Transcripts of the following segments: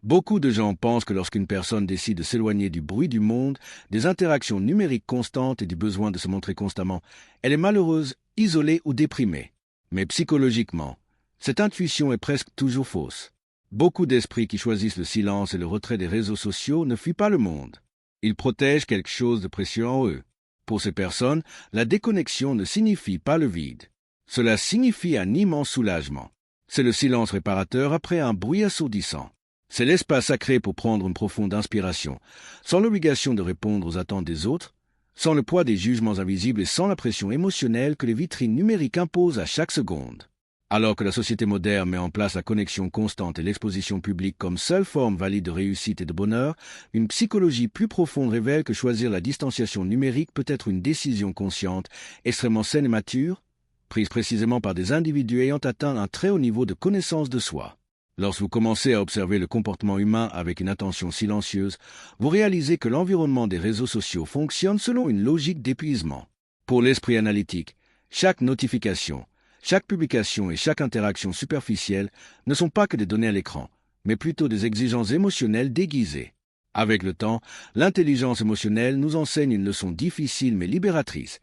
Beaucoup de gens pensent que lorsqu'une personne décide de s'éloigner du bruit du monde, des interactions numériques constantes et du besoin de se montrer constamment, elle est malheureuse, isolée ou déprimée. Mais psychologiquement, cette intuition est presque toujours fausse. Beaucoup d'esprits qui choisissent le silence et le retrait des réseaux sociaux ne fuient pas le monde. Ils protègent quelque chose de précieux en eux. Pour ces personnes, la déconnexion ne signifie pas le vide. Cela signifie un immense soulagement. C'est le silence réparateur après un bruit assourdissant. C'est l'espace sacré pour prendre une profonde inspiration, sans l'obligation de répondre aux attentes des autres, sans le poids des jugements invisibles et sans la pression émotionnelle que les vitrines numériques imposent à chaque seconde. Alors que la société moderne met en place la connexion constante et l'exposition publique comme seule forme valide de réussite et de bonheur, une psychologie plus profonde révèle que choisir la distanciation numérique peut être une décision consciente, extrêmement saine et mature, prise précisément par des individus ayant atteint un très haut niveau de connaissance de soi. Lorsque vous commencez à observer le comportement humain avec une attention silencieuse, vous réalisez que l'environnement des réseaux sociaux fonctionne selon une logique d'épuisement. Pour l'esprit analytique, chaque notification, chaque publication et chaque interaction superficielle ne sont pas que des données à l'écran, mais plutôt des exigences émotionnelles déguisées. Avec le temps, l'intelligence émotionnelle nous enseigne une leçon difficile mais libératrice.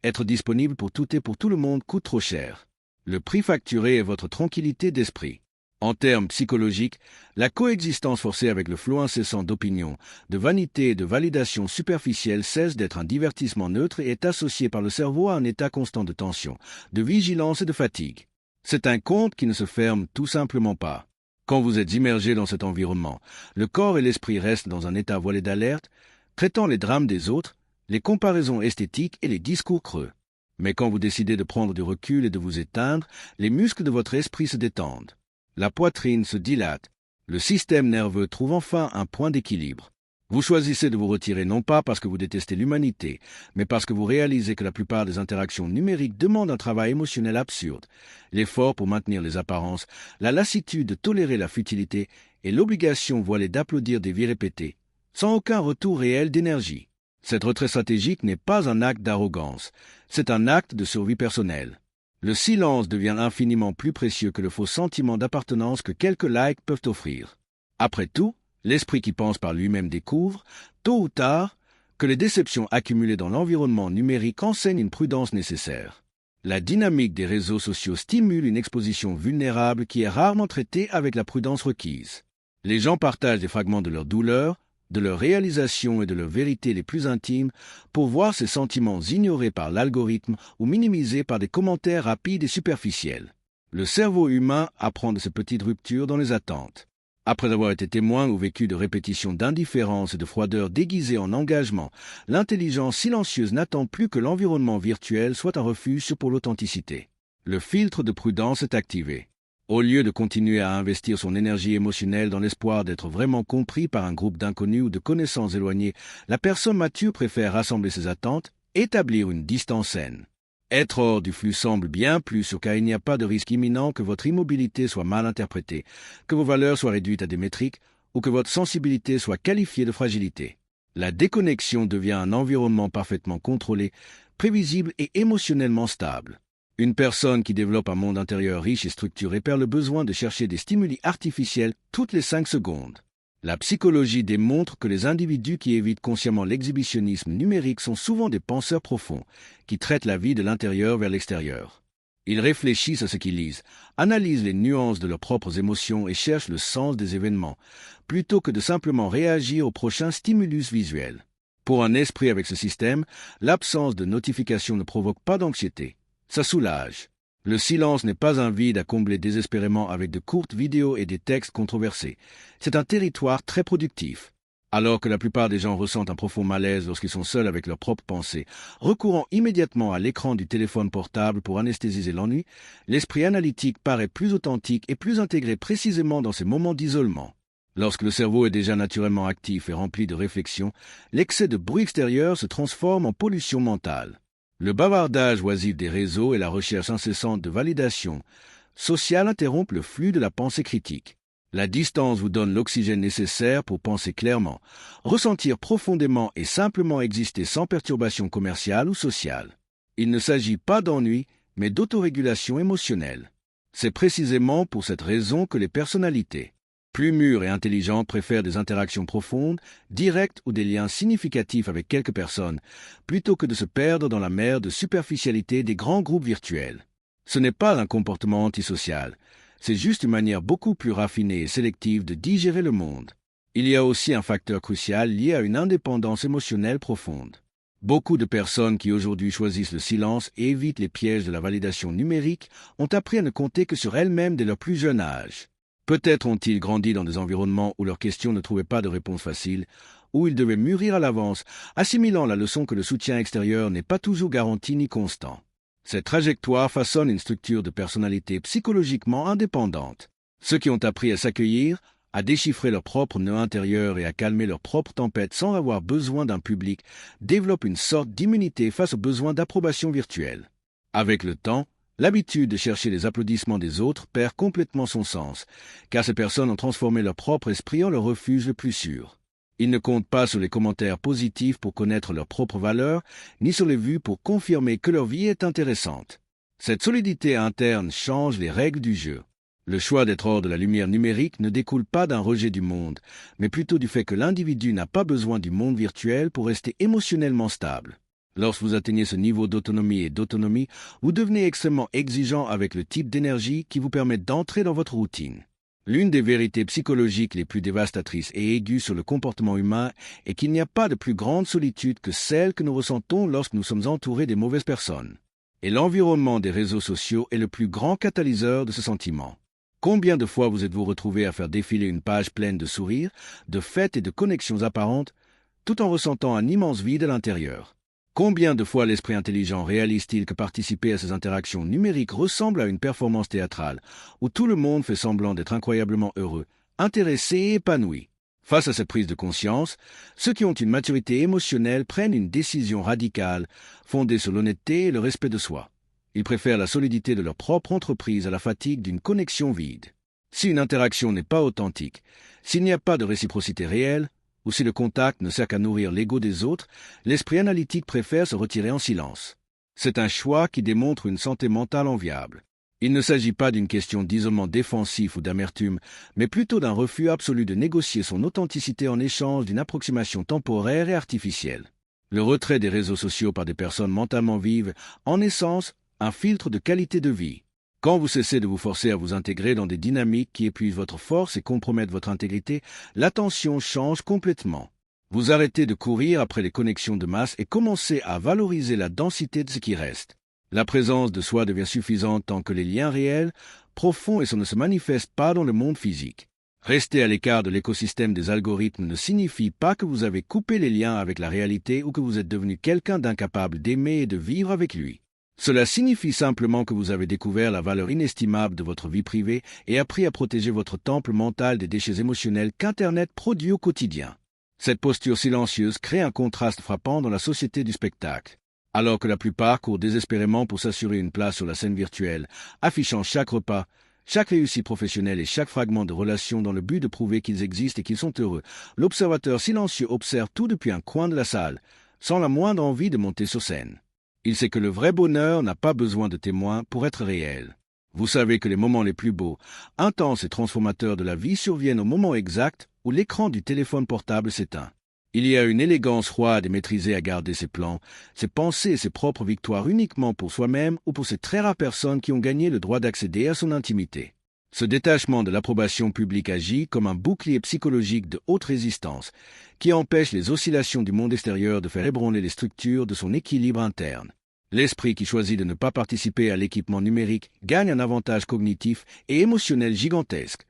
Être disponible pour tout et pour tout le monde coûte trop cher. Le prix facturé est votre tranquillité d'esprit. En termes psychologiques, la coexistence forcée avec le flot incessant d'opinions, de vanité et de validation superficielle cesse d'être un divertissement neutre et est associée par le cerveau à un état constant de tension, de vigilance et de fatigue. C'est un conte qui ne se ferme tout simplement pas. Quand vous êtes immergé dans cet environnement, le corps et l'esprit restent dans un état voilé d'alerte, traitant les drames des autres, les comparaisons esthétiques et les discours creux. Mais quand vous décidez de prendre du recul et de vous éteindre, les muscles de votre esprit se détendent. La poitrine se dilate, le système nerveux trouve enfin un point d'équilibre. Vous choisissez de vous retirer non pas parce que vous détestez l'humanité, mais parce que vous réalisez que la plupart des interactions numériques demandent un travail émotionnel absurde, l'effort pour maintenir les apparences, la lassitude de tolérer la futilité et l'obligation voilée d'applaudir des vies répétées, sans aucun retour réel d'énergie. Cette retraite stratégique n'est pas un acte d'arrogance, c'est un acte de survie personnelle. Le silence devient infiniment plus précieux que le faux sentiment d'appartenance que quelques likes peuvent offrir. Après tout, l'esprit qui pense par lui-même découvre, tôt ou tard, que les déceptions accumulées dans l'environnement numérique enseignent une prudence nécessaire. La dynamique des réseaux sociaux stimule une exposition vulnérable qui est rarement traitée avec la prudence requise. Les gens partagent des fragments de leur douleur, de leurs réalisations et de leurs vérités les plus intimes pour voir ces sentiments ignorés par l'algorithme ou minimisés par des commentaires rapides et superficiels. Le cerveau humain apprend de ces petites ruptures dans les attentes. Après avoir été témoin ou vécu de répétitions d'indifférence et de froideur déguisées en engagement, l'intelligence silencieuse n'attend plus que l'environnement virtuel soit un refuge pour l'authenticité. Le filtre de prudence est activé. Au lieu de continuer à investir son énergie émotionnelle dans l'espoir d'être vraiment compris par un groupe d'inconnus ou de connaissances éloignées, la personne mature préfère rassembler ses attentes, établir une distance saine. Être hors du flux semble bien plus sûr car il n'y a pas de risque imminent que votre immobilité soit mal interprétée, que vos valeurs soient réduites à des métriques ou que votre sensibilité soit qualifiée de fragilité. La déconnexion devient un environnement parfaitement contrôlé, prévisible et émotionnellement stable. Une personne qui développe un monde intérieur riche et structuré perd le besoin de chercher des stimuli artificiels toutes les 5 secondes. La psychologie démontre que les individus qui évitent consciemment l'exhibitionnisme numérique sont souvent des penseurs profonds, qui traitent la vie de l'intérieur vers l'extérieur. Ils réfléchissent à ce qu'ils lisent, analysent les nuances de leurs propres émotions et cherchent le sens des événements, plutôt que de simplement réagir au prochain stimulus visuel. Pour un esprit avec ce système, l'absence de notification ne provoque pas d'anxiété. Ça soulage. Le silence n'est pas un vide à combler désespérément avec de courtes vidéos et des textes controversés. C'est un territoire très productif. Alors que la plupart des gens ressentent un profond malaise lorsqu'ils sont seuls avec leurs propres pensées, recourant immédiatement à l'écran du téléphone portable pour anesthésiser l'ennui, l'esprit analytique paraît plus authentique et plus intégré précisément dans ces moments d'isolement. Lorsque le cerveau est déjà naturellement actif et rempli de réflexion, l'excès de bruit extérieur se transforme en pollution mentale. Le bavardage oisif des réseaux et la recherche incessante de validation sociale interrompent le flux de la pensée critique. La distance vous donne l'oxygène nécessaire pour penser clairement, ressentir profondément et simplement exister sans perturbation commerciale ou sociale. Il ne s'agit pas d'ennui, mais d'autorégulation émotionnelle. C'est précisément pour cette raison que les personnalités plus mûres et intelligentes préfèrent des interactions profondes, directes ou des liens significatifs avec quelques personnes, plutôt que de se perdre dans la mer de superficialité des grands groupes virtuels. Ce n'est pas un comportement antisocial, c'est juste une manière beaucoup plus raffinée et sélective de digérer le monde. Il y a aussi un facteur crucial lié à une indépendance émotionnelle profonde. Beaucoup de personnes qui aujourd'hui choisissent le silence et évitent les pièges de la validation numérique ont appris à ne compter que sur elles-mêmes dès leur plus jeune âge. Peut-être ont-ils grandi dans des environnements où leurs questions ne trouvaient pas de réponse facile, où ils devaient mûrir à l'avance, assimilant la leçon que le soutien extérieur n'est pas toujours garanti ni constant. Cette trajectoire façonne une structure de personnalité psychologiquement indépendante. Ceux qui ont appris à s'accueillir, à déchiffrer leur propre nœud intérieur et à calmer leur propre tempête sans avoir besoin d'un public, développent une sorte d'immunité face aux besoins d'approbation virtuelle. Avec le temps, l'habitude de chercher les applaudissements des autres perd complètement son sens, car ces personnes ont transformé leur propre esprit en leur refuge le plus sûr. Ils ne comptent pas sur les commentaires positifs pour connaître leur propre valeur, ni sur les vues pour confirmer que leur vie est intéressante. Cette solidité interne change les règles du jeu. Le choix d'être hors de la lumière numérique ne découle pas d'un rejet du monde, mais plutôt du fait que l'individu n'a pas besoin du monde virtuel pour rester émotionnellement stable. Lorsque vous atteignez ce niveau d'autonomie, vous devenez extrêmement exigeant avec le type d'énergie qui vous permet d'entrer dans votre routine. L'une des vérités psychologiques les plus dévastatrices et aiguës sur le comportement humain est qu'il n'y a pas de plus grande solitude que celle que nous ressentons lorsque nous sommes entourés des mauvaises personnes. Et l'environnement des réseaux sociaux est le plus grand catalyseur de ce sentiment. Combien de fois vous êtes-vous retrouvé à faire défiler une page pleine de sourires, de fêtes et de connexions apparentes, tout en ressentant un immense vide à l'intérieur? Combien de fois l'esprit intelligent réalise-t-il que participer à ces interactions numériques ressemble à une performance théâtrale, où tout le monde fait semblant d'être incroyablement heureux, intéressé et épanoui? Face à cette prise de conscience, ceux qui ont une maturité émotionnelle prennent une décision radicale, fondée sur l'honnêteté et le respect de soi. Ils préfèrent la solidité de leur propre entreprise à la fatigue d'une connexion vide. Si une interaction n'est pas authentique, s'il n'y a pas de réciprocité réelle, ou si le contact ne sert qu'à nourrir l'ego des autres, l'esprit analytique préfère se retirer en silence. C'est un choix qui démontre une santé mentale enviable. Il ne s'agit pas d'une question d'isolement défensif ou d'amertume, mais plutôt d'un refus absolu de négocier son authenticité en échange d'une approximation temporaire et artificielle. Le retrait des réseaux sociaux par des personnes mentalement vives, en essence, un filtre de qualité de vie. Quand vous cessez de vous forcer à vous intégrer dans des dynamiques qui épuisent votre force et compromettent votre intégrité, l'attention change complètement. Vous arrêtez de courir après les connexions de masse et commencez à valoriser la densité de ce qui reste. La présence de soi devient suffisante tant que les liens réels, profonds et ça ne se manifeste pas dans le monde physique. Rester à l'écart de l'écosystème des algorithmes ne signifie pas que vous avez coupé les liens avec la réalité ou que vous êtes devenu quelqu'un d'incapable d'aimer et de vivre avec lui. Cela signifie simplement que vous avez découvert la valeur inestimable de votre vie privée et appris à protéger votre temple mental des déchets émotionnels qu'Internet produit au quotidien. Cette posture silencieuse crée un contraste frappant dans la société du spectacle. Alors que la plupart courent désespérément pour s'assurer une place sur la scène virtuelle, affichant chaque repas, chaque réussite professionnelle et chaque fragment de relation dans le but de prouver qu'ils existent et qu'ils sont heureux, l'observateur silencieux observe tout depuis un coin de la salle, sans la moindre envie de monter sur scène. Il sait que le vrai bonheur n'a pas besoin de témoins pour être réel. Vous savez que les moments les plus beaux, intenses et transformateurs de la vie surviennent au moment exact où l'écran du téléphone portable s'éteint. Il y a une élégance froide et maîtrisée à garder ses plans, ses pensées et ses propres victoires uniquement pour soi-même ou pour ces très rares personnes qui ont gagné le droit d'accéder à son intimité. Ce détachement de l'approbation publique agit comme un bouclier psychologique de haute résistance qui empêche les oscillations du monde extérieur de faire ébranler les structures de son équilibre interne. L'esprit qui choisit de ne pas participer à l'équipement numérique gagne un avantage cognitif et émotionnel gigantesque,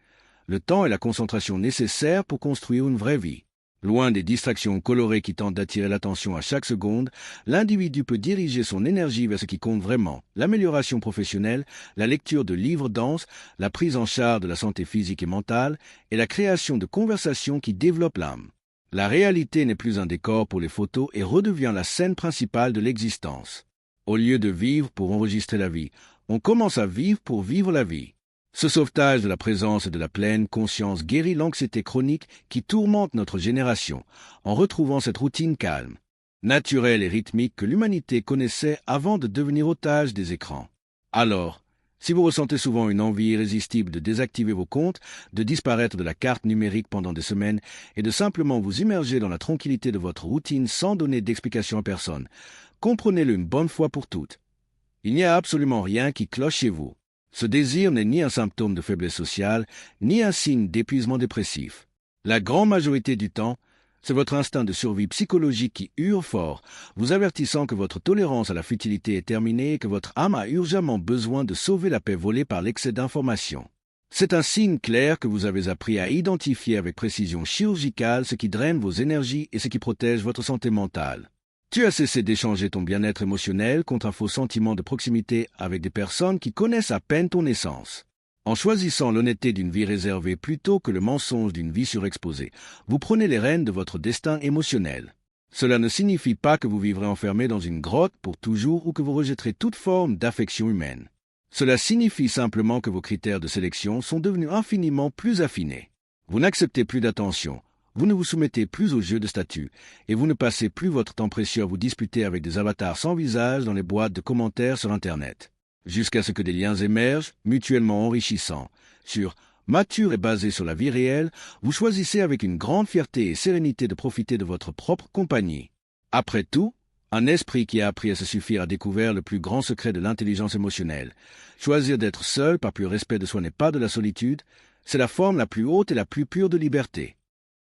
le temps et la concentration nécessaires pour construire une vraie vie. Loin des distractions colorées qui tentent d'attirer l'attention à chaque seconde, l'individu peut diriger son énergie vers ce qui compte vraiment, l'amélioration professionnelle, la lecture de livres denses, la prise en charge de la santé physique et mentale, et la création de conversations qui développent l'âme. La réalité n'est plus un décor pour les photos et redevient la scène principale de l'existence. Au lieu de vivre pour enregistrer la vie, on commence à vivre pour vivre la vie. Ce sauvetage de la présence et de la pleine conscience guérit l'anxiété chronique qui tourmente notre génération, en retrouvant cette routine calme, naturelle et rythmique que l'humanité connaissait avant de devenir otage des écrans. Alors, Si vous ressentez souvent une envie irrésistible de désactiver vos comptes, de disparaître de la carte numérique pendant des semaines et de simplement vous immerger dans la tranquillité de votre routine sans donner d'explication à personne, comprenez-le une bonne fois pour toutes. Il n'y a absolument rien qui cloche chez vous. Ce désir n'est ni un symptôme de faiblesse sociale, ni un signe d'épuisement dépressif. La grande majorité du temps, c'est votre instinct de survie psychologique qui hurle fort, vous avertissant que votre tolérance à la futilité est terminée et que votre âme a urgemment besoin de sauver la paix volée par l'excès d'informations. C'est un signe clair que vous avez appris à identifier avec précision chirurgicale ce qui draine vos énergies et ce qui protège votre santé mentale. Tu as cessé d'échanger ton bien-être émotionnel contre un faux sentiment de proximité avec des personnes qui connaissent à peine ton essence. En choisissant l'honnêteté d'une vie réservée plutôt que le mensonge d'une vie surexposée, vous prenez les rênes de votre destin émotionnel. Cela ne signifie pas que vous vivrez enfermé dans une grotte pour toujours ou que vous rejetterez toute forme d'affection humaine. Cela signifie simplement que vos critères de sélection sont devenus infiniment plus affinés. Vous n'acceptez plus d'attention, vous ne vous soumettez plus au jeu de statut, et vous ne passez plus votre temps précieux à vous disputer avec des avatars sans visage dans les boîtes de commentaires sur Internet. Jusqu'à ce que des liens émergent, mutuellement enrichissants. Sur mature et basé sur la vie réelle, vous choisissez avec une grande fierté et sérénité de profiter de votre propre compagnie. Après tout, un esprit qui a appris à se suffire a découvert le plus grand secret de l'intelligence émotionnelle. Choisir d'être seul par pur respect de soi n'est pas de la solitude, c'est la forme la plus haute et la plus pure de liberté.